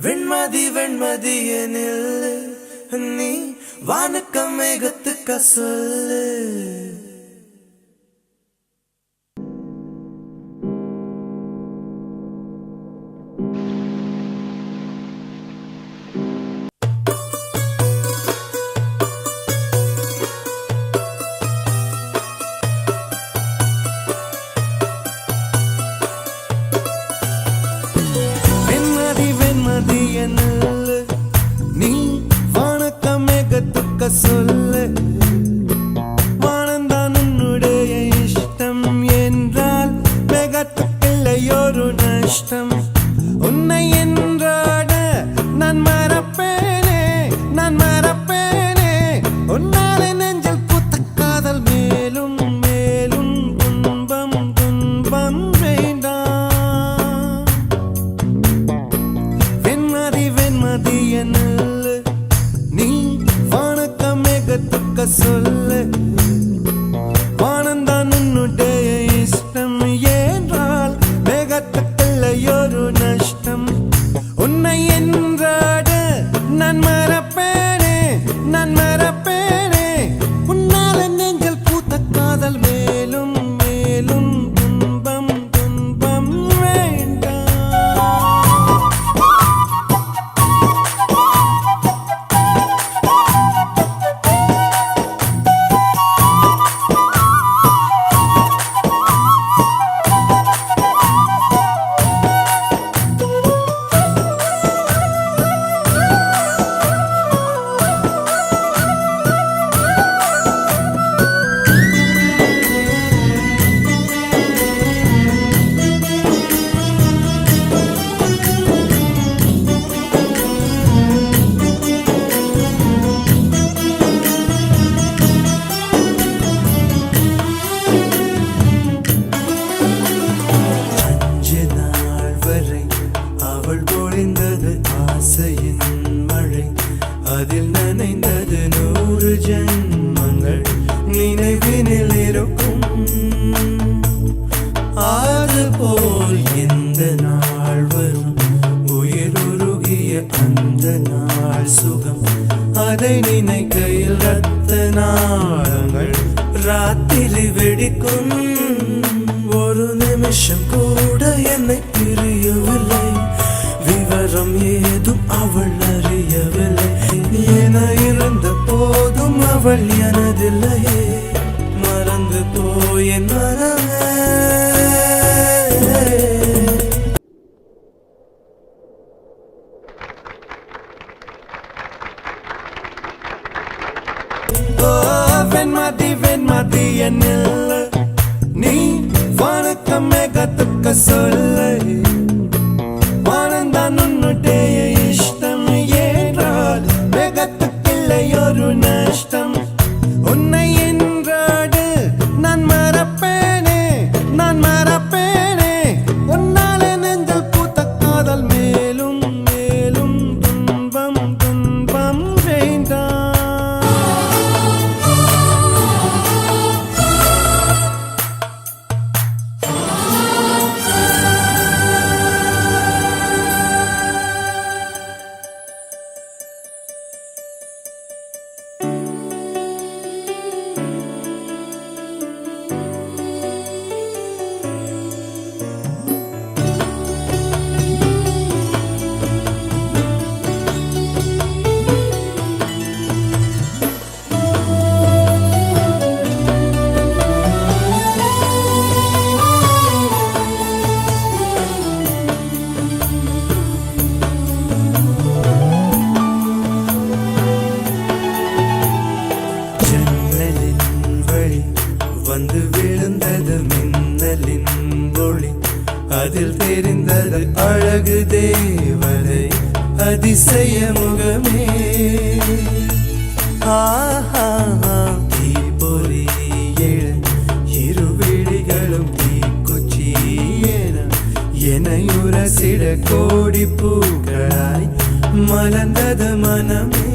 வெண்மதி வெண்மதியனில் நீ வானுக்க மேகத்துக்க சொல்லு. நீ வானக்க மேகத்துக்க சொல்லு. வானந்தான் உன்னுடைய இஷ்டம் என்றால் மேகத்துக்கில்லையொரு நஷ்டம். உன்னை என்றாட நான் மறப்பேனே, நான் மறப்பேனே. உன்னாலே நெஞ்சில் பூத்த காதல் மேலும் மேலும் துன்பம் துன்பம் வேண்டாம். வெண்மதி வெண்மதியனில் நீ வானக்க மேகத்துக்க சொல்லு. வானந்தான் உன்னுடைய இஷ்டம் என்றால் மேகத்துக்கில்லையொரு நஷ்டம். உன்னை என்றாட நான் மறப்பேனே, நான் மறப்பேனே. உன்னால நெஞ்சில் பூத்த காதல் மேலும் மேலும் துன்பம் துன்பம் வேண்டாம். அவள் பொழிந்தது ஆசையின் மழை, அதில் நனைந்தது 100 ஜென்மங்கள் நினைவினில் இருக்கும். அதுபோல் எந்த நாள் வரும் உயிருருகிய அந்த நாள் சுகம். அதை நினைக்கையில் ரத்த நாளங்கள் ராத்திரி வெடிக்கும். ஒரு நிமிஷம் கூட என்னை பிரியவில்லை, விவரம் ஏதும் அவள் அறியவில்லை. என இருந்த போதும் அவள் எனதில்லையே, மறந்து போய் என் மனமே. வெண்மதி வெண்மதியனில் நீ வானக்க மேகத்துக்க சொல்லு. வானந்தான் உன்னுடைய இஷ்டம் என்றால் மேகத்துக்கில்லையொரு நஷ்டம். உன்னை என்றாடு நான் மறப்பேனே, நான் மறப்பேனே. உன்னாலே நெஞ்சில் பூத்த காதல் மேலும் மேலும் துன்பம் துன்பம் வேண்டாம். வந்து விழுந்தது மின்னலின் ஒளி, அதில் தெரிந்தது அழகு தேவதை அதிசய முகமே. தீப்பொறி எழு இருவிழிகளும் தீக்குச்சி எனையுரசிட கோடி பூக்களாய் மலர்ந்தது மனமே.